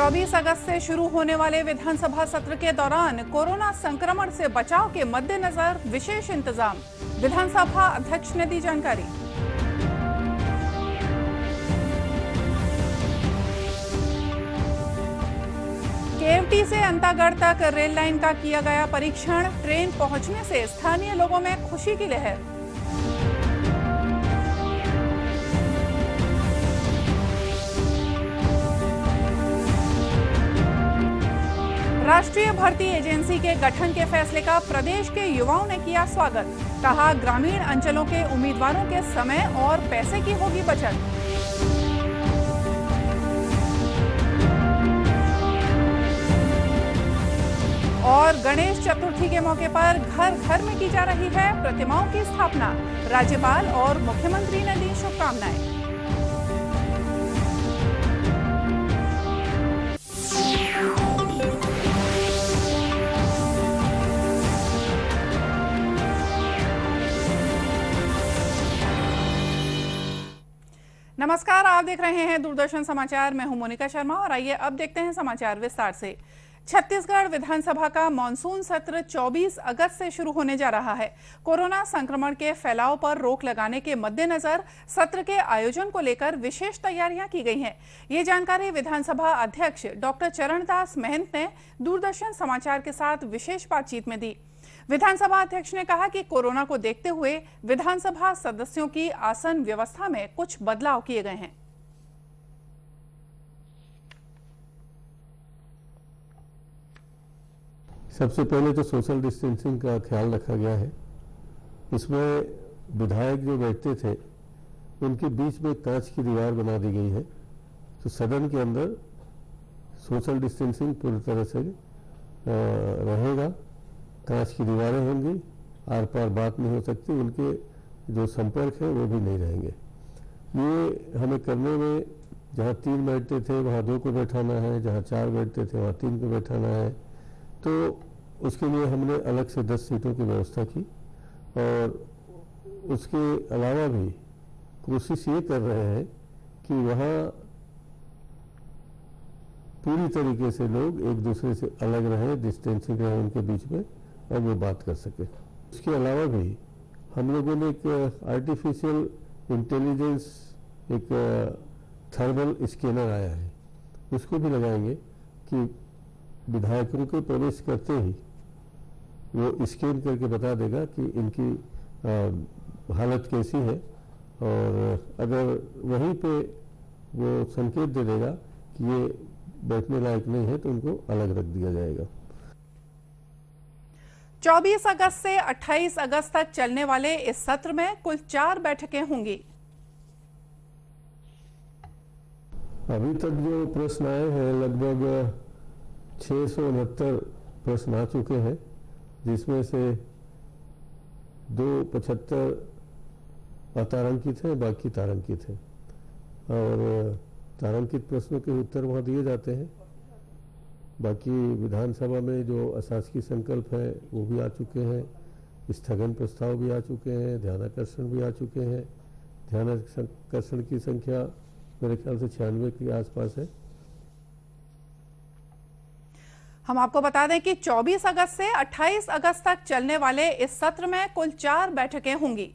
24 अगस्त से शुरू होने वाले विधानसभा सत्र के दौरान कोरोना संक्रमण से बचाव के मद्देनजर विशेष इंतजाम। विधानसभा अध्यक्ष ने दी जानकारी। केवटी से अंतागढ़ तक रेल लाइन का किया गया परीक्षण। ट्रेन पहुंचने से स्थानीय लोगों में खुशी की लहर। राष्ट्रीय भर्ती एजेंसी के गठन के फैसले का प्रदेश के युवाओं ने किया स्वागत। कहा, ग्रामीण अंचलों के उम्मीदवारों के समय और पैसे की होगी बचत। और गणेश चतुर्थी के मौके पर घर घर में की जा रही है प्रतिमाओं की स्थापना। राज्यपाल और मुख्यमंत्री ने दी शुभकामनाएं। नमस्कार, आप देख रहे हैं दूरदर्शन समाचार। मैं हूं मोनिका शर्मा और आइए अब देखते हैं समाचार विस्तार से। छत्तीसगढ़ विधानसभा का मानसून सत्र 24 अगस्त से शुरू होने जा रहा है। कोरोना संक्रमण के फैलाव पर रोक लगाने के मद्देनजर सत्र के आयोजन को लेकर विशेष तैयारियां की गई हैं। ये जानकारी विधानसभा अध्यक्ष डॉक्टर चरणदास महंत ने दूरदर्शन समाचार के साथ विशेष बातचीत में दी। विधानसभा अध्यक्ष ने कहा कि कोरोना को देखते हुए विधानसभा सदस्यों की आसन व्यवस्था में कुछ बदलाव किए गए हैं। सबसे पहले तो सोशल डिस्टेंसिंग का ख्याल रखा गया है। इसमें विधायक जो बैठते थे उनके बीच में कांच की दीवार बना दी गई है, तो सदन के अंदर सोशल डिस्टेंसिंग पूरी तरह से रहेगा। कांच की दीवारें होंगी, आर पार बात नहीं हो सकती, उनके जो संपर्क है वो भी नहीं रहेंगे। ये हमें करने में जहाँ 3 बैठते थे वहाँ 2 को बैठाना है, जहाँ 4 बैठते थे वहाँ 3 को बैठाना है। तो उसके लिए हमने अलग से 10 सीटों की व्यवस्था की और उसके अलावा भी कोशिश ये कर रहे हैं कि वहाँ पूरी तरीके से लोग एक दूसरे से अलग रहें, डिस्टेंसिंग रहे उनके बीच में और वो बात कर सके। इसके अलावा भी हम लोगों ने एक आर्टिफिशियल इंटेलिजेंस, एक थर्मल स्कैनर आया है, उसको भी लगाएंगे कि विधायकों के प्रवेश करते ही वो स्कैन करके बता देगा कि इनकी हालत कैसी है, और अगर वहीं पे वो संकेत दे देगा कि ये बैठने लायक नहीं है तो उनको अलग रख दिया जाएगा। 24 अगस्त से 28 अगस्त तक चलने वाले इस सत्र में कुल 4 बैठकें होंगी। अभी तक जो प्रश्न आए हैं लगभग 669 प्रश्न आ चुके हैं, जिसमें से 275 अतारांकित हैं, बाकी तारांकित हैं। और तारांकित प्रश्नों के उत्तर वहाँ दिए जाते हैं। बाकी विधानसभा में जो अशासकीय संकल्प है वो भी आ चुके हैं, स्थगन प्रस्ताव भी आ चुके हैं, ध्यानाकर्षण भी आ चुके हैं। ध्यानाकर्षण की संख्या मेरे ख्याल से 96 के आसपास है। हम आपको बता दें कि 24 अगस्त से 28 अगस्त तक चलने वाले इस सत्र में कुल 4 बैठकें होंगी।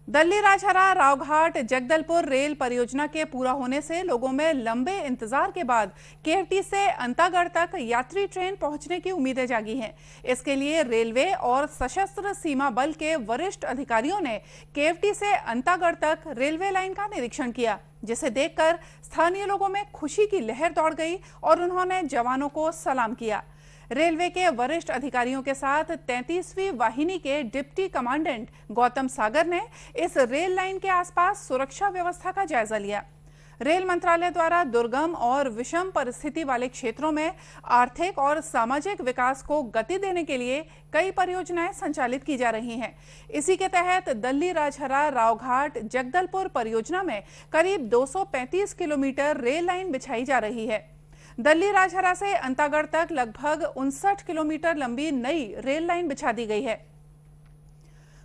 दल्ली राजहरा रावघाट जगदलपुर रेल परियोजना के पूरा होने से लोगों में लंबे इंतजार के बाद केवटी से अंतागढ़ तक यात्री ट्रेन पहुंचने की उम्मीदें जागी हैं। इसके लिए रेलवे और सशस्त्र सीमा बल के वरिष्ठ अधिकारियों ने केवटी से अंतागढ़ तक रेलवे लाइन का निरीक्षण किया, जिसे देखकर स्थानीय लोगों में खुशी की लहर दौड़ गई और उन्होंने जवानों को सलाम किया। रेलवे के वरिष्ठ अधिकारियों के साथ 33वीं वाहिनी के डिप्टी कमांडेंट गौतम सागर ने इस रेल लाइन के आसपास सुरक्षा व्यवस्था का जायजा लिया। रेल मंत्रालय द्वारा दुर्गम और विषम परिस्थिति वाले क्षेत्रों में आर्थिक और सामाजिक विकास को गति देने के लिए कई परियोजनाएं संचालित की जा रही हैं। इसी के तहत दल्ली राजहरा रावघाट जगदलपुर परियोजना में करीब 235 किलोमीटर रेल लाइन बिछाई जा रही है। दल्ली राजहरा से अंतागढ़ तक लगभग 59 किलोमीटर लंबी नई रेल लाइन बिछा दी गई है।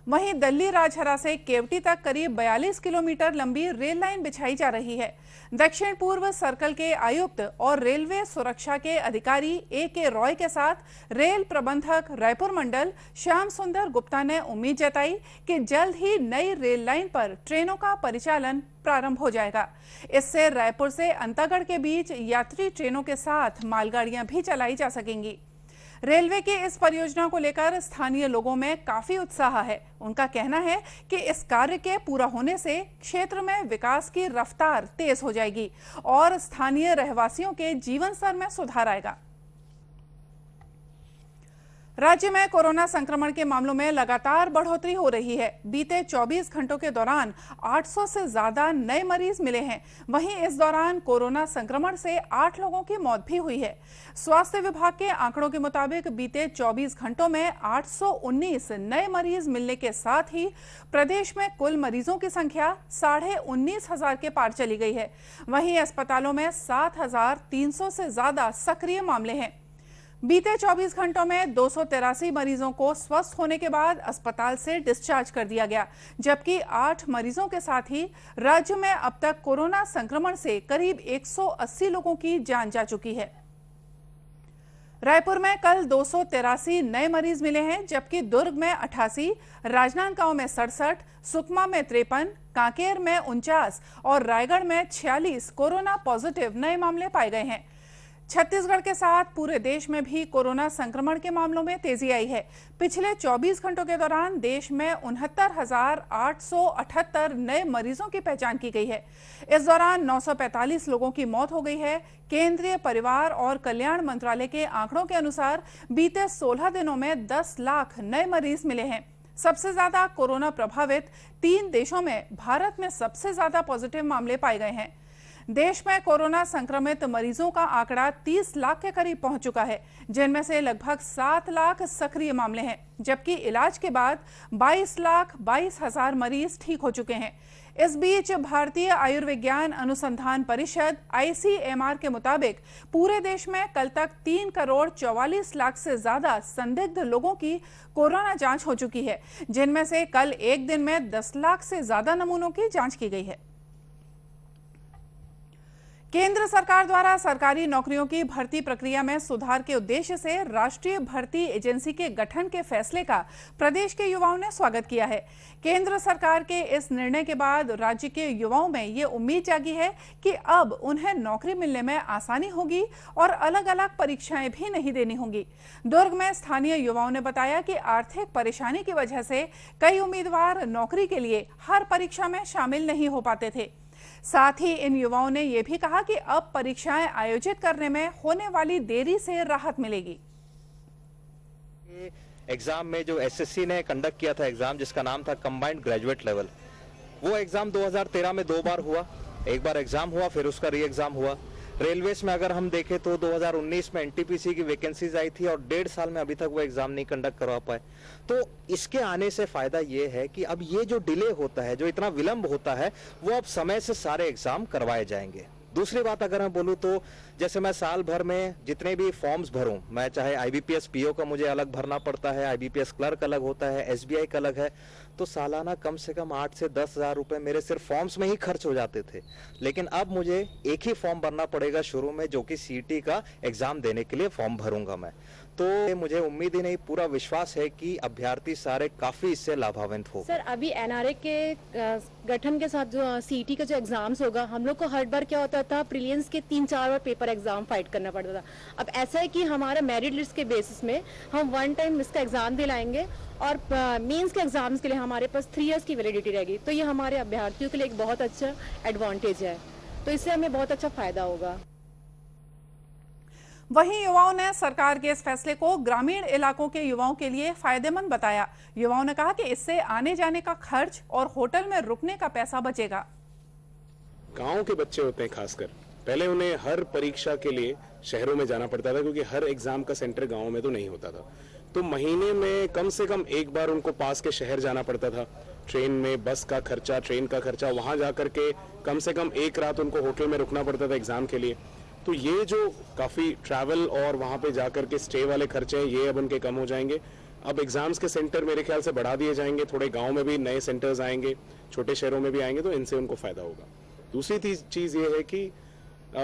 वहीं दिल्ली राजहरा से केवटी तक करीब 42 किलोमीटर लंबी रेल लाइन बिछाई जा रही है। दक्षिण पूर्व सर्कल के आयुक्त और रेलवे सुरक्षा के अधिकारी A.K. रॉय के साथ रेल प्रबंधक रायपुर मंडल श्याम सुंदर गुप्ता ने उम्मीद जताई कि जल्द ही नई रेल लाइन पर ट्रेनों का परिचालन प्रारंभ हो जाएगा। इससे रायपुर से अंतागढ़ के बीच यात्री ट्रेनों के साथ मालगाड़ियां भी चलाई जा सकेंगी। रेलवे की इस परियोजना को लेकर स्थानीय लोगों में काफी उत्साह है। उनका कहना है कि इस कार्य के पूरा होने से क्षेत्र में विकास की रफ्तार तेज हो जाएगी और स्थानीय रहवासियों के जीवन स्तर में सुधार आएगा। राज्य में कोरोना संक्रमण के मामलों में लगातार बढ़ोतरी हो रही है। बीते 24 घंटों के दौरान 800 से ज्यादा नए मरीज मिले हैं। वहीं इस दौरान कोरोना संक्रमण से 8 लोगों की मौत भी हुई है। स्वास्थ्य विभाग के आंकड़ों के मुताबिक बीते 24 घंटों में 819 नए मरीज मिलने के साथ ही प्रदेश में कुल मरीजों की संख्या 19,500 के पार चली गई है। वहीं अस्पतालों में 7,300 से ज्यादा सक्रिय मामले हैं। बीते 24 घंटों में 283 मरीजों को स्वस्थ होने के बाद अस्पताल से डिस्चार्ज कर दिया गया, जबकि 8 मरीजों के साथ ही राज्य में अब तक कोरोना संक्रमण से करीब 180 लोगों की जान जा चुकी है। रायपुर में कल 283 नए मरीज मिले हैं, जबकि दुर्ग में 88, राजनांदगांव में 67, सुकमा में 53, कांकेर में 49 और रायगढ़ में 46 कोरोना पॉजिटिव नए मामले पाए गए हैं। छत्तीसगढ़ के साथ पूरे देश में भी कोरोना संक्रमण के मामलों में तेजी आई है। पिछले 24 घंटों के दौरान देश में 69,878 नए मरीजों की पहचान की गई है। इस दौरान 945 लोगों की मौत हो गई है। केंद्रीय परिवार और कल्याण मंत्रालय के आंकड़ों के अनुसार बीते 16 दिनों में 10 लाख नए मरीज मिले हैं। सबसे ज्यादा कोरोना प्रभावित 3 देशों में भारत में सबसे ज्यादा पॉजिटिव मामले पाए गए हैं। देश में कोरोना संक्रमित मरीजों का आंकड़ा 30 लाख के करीब पहुंच चुका है, जिनमें से लगभग 7 लाख सक्रिय मामले हैं, जबकि इलाज के बाद 22,22,000 मरीज ठीक हो चुके हैं। इस बीच भारतीय आयुर्विज्ञान अनुसंधान परिषद ICMR के मुताबिक पूरे देश में कल तक 3,44 लाख से ज्यादा संदिग्ध लोगों की कोरोना जांच हो चुकी है, जिनमें से कल एक दिन में 10 लाख से ज्यादा नमूनों की जांच की गई है। केंद्र सरकार द्वारा सरकारी नौकरियों की भर्ती प्रक्रिया में सुधार के उद्देश्य से राष्ट्रीय भर्ती एजेंसी के गठन के फैसले का प्रदेश के युवाओं ने स्वागत किया है। केंद्र सरकार के इस निर्णय के बाद राज्य के युवाओं में ये उम्मीद जागी है कि अब उन्हें नौकरी मिलने में आसानी होगी और अलग अलग परीक्षाएं भी नहीं देनी होंगी। दुर्ग में स्थानीय युवाओं ने बताया कि आर्थिक परेशानी की वजह से कई उम्मीदवार नौकरी के लिए हर परीक्षा में शामिल नहीं हो पाते थे। साथ ही इन युवाओं ने यह भी कहा कि अब परीक्षाएं आयोजित करने में होने वाली देरी से राहत मिलेगी। एग्जाम में जो एसएससी ने कंडक्ट किया था एग्जाम, जिसका नाम था कंबाइंड ग्रेजुएट लेवल, वो एग्जाम 2013 में 2 बार हुआ। एक बार एग्जाम हुआ, फिर उसका री एग्जाम हुआ। रेलवेज में अगर हम देखें तो 2019 में एनटीपीसी की वैकेंसीज आई थी और 1.5 साल में अभी तक वो एग्जाम नहीं कंडक्ट करवा पाए। तो इसके आने से फायदा ये है कि अब ये जो डिले होता है, जो इतना विलंब होता है, वो अब समय से सारे एग्जाम करवाए जाएंगे। दूसरी बात अगर मैं बोलूं तो जैसे मैं साल भर में जितने भी फॉर्म्स भरूं, मैं चाहे आईबीपीएस पीओ का मुझे अलग भरना पड़ता है, आईबीपीएस क्लर्क अलग होता है, एसबीआई का अलग है, तो सालाना कम से कम 8 से 10 हजार रुपए मेरे सिर्फ फॉर्म्स में ही खर्च हो जाते थे। लेकिन अब मुझे एक ही फॉर्म भरना पड़ेगा शुरू में, जो कि सीईटी का एग्जाम देने के लिए फॉर्म भरूंगा मैं। तो मुझे उम्मीद ही नहीं, पूरा विश्वास है कि अभ्यर्थी सारे काफी इससे लाभान्वित हो। सर, अभी एनआरए के गठन के साथ जो सीईटी का जो एग्जाम्स होगा, हम लोग को हर बार क्या होता था, प्रीलिम्स के 3-4 बार पेपर एग्जाम फाइट करना पड़ता था। अब ऐसा है कि हमारा मेरिट लिस्ट के बेसिस में हम 1 टाइम इसका एग्जाम दिलाएंगे और मेंस के एग्जाम्स के लिए हमारे पास 3 इयर्स की वैलिडिटी रहेगी। तो ये हमारे अभ्यर्थियों के लिए एक बहुत अच्छा एडवांटेज है, तो इससे हमें बहुत अच्छा फायदा होगा। वहीं युवाओं ने सरकार के इस फैसले को ग्रामीण इलाकों के युवाओं के लिए फायदेमंद बताया। युवाओं ने कहा कि इससे आने जाने का खर्च और होटल में रुकने का पैसा बचेगा। गांव के बच्चे होते हैं खासकर, पहले उन्हें हर परीक्षा के लिए शहरों में जाना पड़ता था, क्योंकि हर एग्जाम का सेंटर गांव में तो नहीं होता था। तो महीने में कम से कम एक बार उनको पास के शहर जाना पड़ता था। ट्रेन में बस का खर्चा, ट्रेन का खर्चा, वहां जाकर के कम से कम एक रात उनको होटल में रुकना पड़ता था एग्जाम के लिए। तो ये जो काफी ट्रैवल और वहां पे जाकर के स्टे वाले खर्चे हैं, ये अब उनके कम हो जाएंगे। अब एग्जाम्स के सेंटर मेरे ख्याल से बढ़ा दिए जाएंगे, थोड़े गांव में भी नए सेंटर्स आएंगे, छोटे शहरों में भी आएंगे, तो इनसे उनको फायदा होगा। दूसरी चीज ये है कि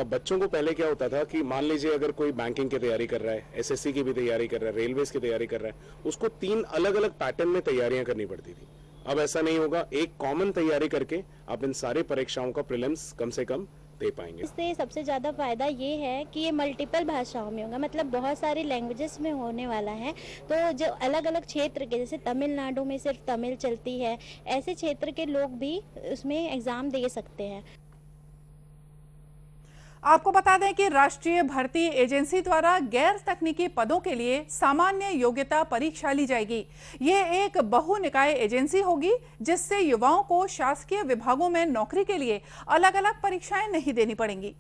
बच्चों को पहले क्या होता था कि मान लीजिए अगर कोई बैंकिंग की तैयारी कर रहा है, एसएससी की भी तैयारी कर रहा है, रेलवेज की तैयारी कर रहा है, उसको 3 अलग अलग पैटर्न में तैयारियां करनी पड़ती थी। अब ऐसा नहीं होगा, एक कॉमन तैयारी करके आप इन सारी परीक्षाओं का प्रीलिम्स कम से कम दे पाएंगे। इससे सबसे ज़्यादा फायदा ये है कि ये मल्टीपल भाषाओं में होगा, मतलब बहुत सारी लैंग्वेजेस में होने वाला है। तो जो अलग अलग क्षेत्र के, जैसे तमिलनाडु में सिर्फ तमिल चलती है, ऐसे क्षेत्र के लोग भी उसमें एग्ज़ाम दे सकते हैं। आपको बता दें कि राष्ट्रीय भर्ती एजेंसी द्वारा गैर तकनीकी पदों के लिए सामान्य योग्यता परीक्षा ली जाएगी। ये एक बहुनिकाय एजेंसी होगी जिससे युवाओं को शासकीय विभागों में नौकरी के लिए अलग अलग परीक्षाएं नहीं देनी पड़ेंगी।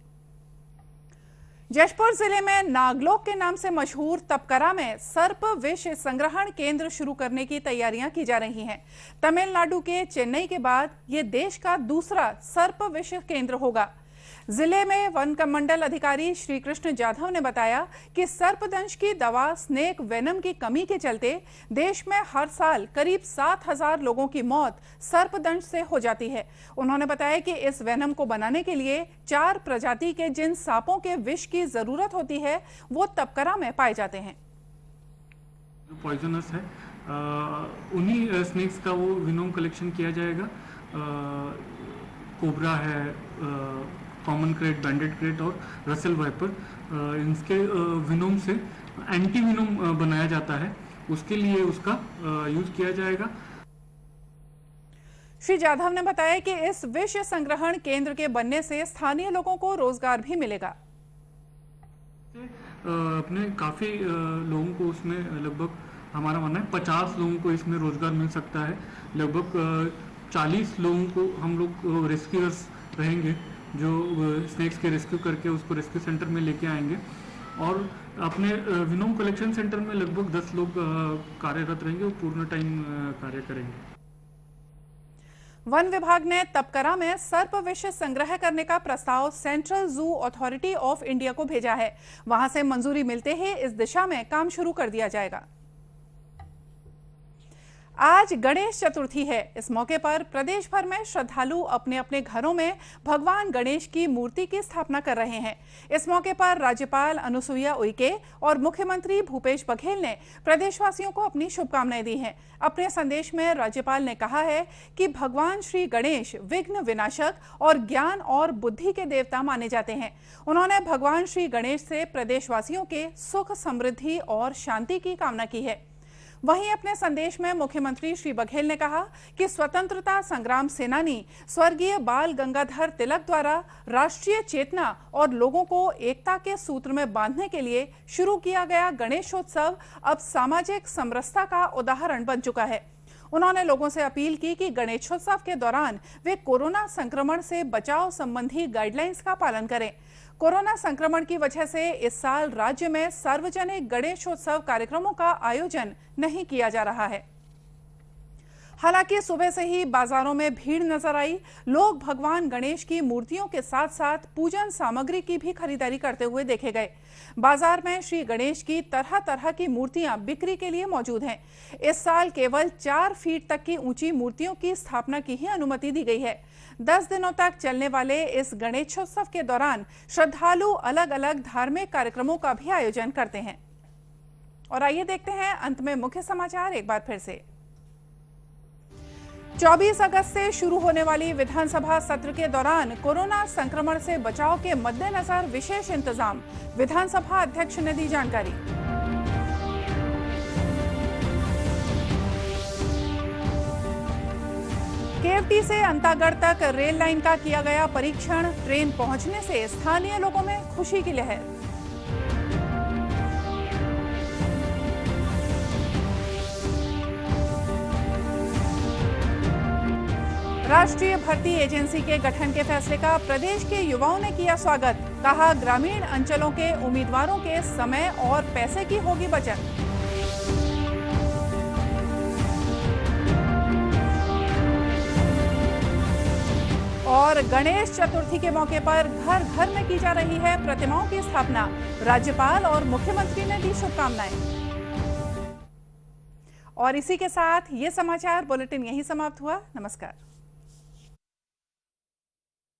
जशपुर जिले में नागलोक के नाम से मशहूर तपकरा में सर्प विष संग्रहण केंद्र शुरू करने की तैयारियां की जा रही हैं। तमिलनाडु के चेन्नई के बाद ये देश का दूसरा सर्प विष केंद्र होगा। जिले में वन मंडल अधिकारी श्री कृष्ण जाधव ने बताया कि सर्पदंश की दवा स्नेक वेनम की कमी के चलते देश में हर साल करीब 7,000 लोगों की मौत सर्पदंश से हो जाती है। उन्होंने बताया कि इस वेनम को बनाने के लिए 4 प्रजाति के जिन सांपों के विष की जरूरत होती है वो तपकरा में पाए जाते हैं। जो पॉइजनस है उन्हीं स्नेक्स का वो विनोम कलेक्शन किया जाएगा। कोबरा है, कॉमन क्रेट, बैंडेड क्रेट और रसेल वाइपर, इनके विनोम से एंटी विनोम बनाया जाता है, उसके लिए उसका यूज किया जाएगा। श्री जाधव ने बताया कि इस विष संग्रहण केंद्र के बनने से स्थानीय लोगों को रोजगार भी मिलेगा। अपने काफी लोगों को उसमें लगभग, हमारा मानना है 50 लोगों को इसमें रोजगार मिल सकता है। लगभग 40 लोगों को हम लोग रेस्क्यूअर्स रहेंगे जो स्नेक्स के रेस्क्यू करके उसको रेस्क्यू सेंटर में लेके आएंगे, और अपने विनोम कलेक्शन सेंटर में लगभग 10 लोग कार्यरत रहेंगे और पूर्ण टाइम कार्य करेंगे। वन विभाग ने तपकरा में सर्प विष संग्रह करने का प्रस्ताव central zoo authority of India को भेजा है। वहां से मंजूरी मिलते ही इस दिशा में काम शुरू कर दिया जाएगा। आज गणेश चतुर्थी है। इस मौके पर प्रदेश भर में श्रद्धालु अपने अपने घरों में भगवान गणेश की मूर्ति की स्थापना कर रहे हैं। इस मौके पर राज्यपाल अनुसुईया उइके और मुख्यमंत्री भूपेश बघेल ने प्रदेशवासियों को अपनी शुभकामनाएं दी हैं। अपने संदेश में राज्यपाल ने कहा है कि भगवान श्री गणेश विघ्न विनाशक और ज्ञान और बुद्धि के देवता माने जाते हैं। उन्होंने भगवान श्री गणेश से प्रदेशवासियों के सुख, समृद्धि और शांति की कामना की है। वहीं अपने संदेश में मुख्यमंत्री श्री बघेल ने कहा कि स्वतंत्रता संग्राम सेनानी स्वर्गीय बाल गंगाधर तिलक द्वारा राष्ट्रीय चेतना और लोगों को एकता के सूत्र में बांधने के लिए शुरू किया गया गणेशोत्सव अब सामाजिक समरसता का उदाहरण बन चुका है। उन्होंने लोगों से अपील की कि गणेशोत्सव के दौरान वे कोरोना संक्रमण से बचाव संबंधी गाइडलाइंस का पालन करें। कोरोना संक्रमण की वजह से इस साल राज्य में सार्वजनिक गणेशोत्सव कार्यक्रमों का आयोजन नहीं किया जा रहा है। हालांकि सुबह से ही बाजारों में भीड़ नजर आई। लोग भगवान गणेश की मूर्तियों के साथ साथ पूजन सामग्री की भी खरीदारी करते हुए देखे गए। बाजार में श्री गणेश की तरह तरह की मूर्तियां बिक्री के लिए मौजूद हैं। इस साल केवल 4 फीट तक की ऊंची मूर्तियों की स्थापना की ही अनुमति दी गई है। 10 दिनों तक चलने वाले इस गणेशोत्सव के दौरान श्रद्धालु अलग अलग धार्मिक कार्यक्रमों का भी आयोजन करते हैं। और आइए देखते हैं अंत में मुख्य समाचार एक बार फिर से। 24 अगस्त से शुरू होने वाली विधानसभा सत्र के दौरान कोरोना संक्रमण से बचाव के मद्देनजर विशेष इंतजाम, विधानसभा अध्यक्ष ने दी जानकारी। केवटी से अंतागढ़ तक रेल लाइन का किया गया परीक्षण, ट्रेन पहुंचने से स्थानीय लोगों में खुशी की लहर। राष्ट्रीय भर्ती एजेंसी के गठन के फैसले का प्रदेश के युवाओं ने किया स्वागत। कहा, ग्रामीण अंचलों के उम्मीदवारों के समय और पैसे की होगी बचत। और गणेश चतुर्थी के मौके पर घर घर में की जा रही है प्रतिमाओं की स्थापना। राज्यपाल और मुख्यमंत्री ने दी शुभकामनाएं। और इसी के साथ ये समाचार बुलेटिन यहीं समाप्त हुआ। नमस्कार।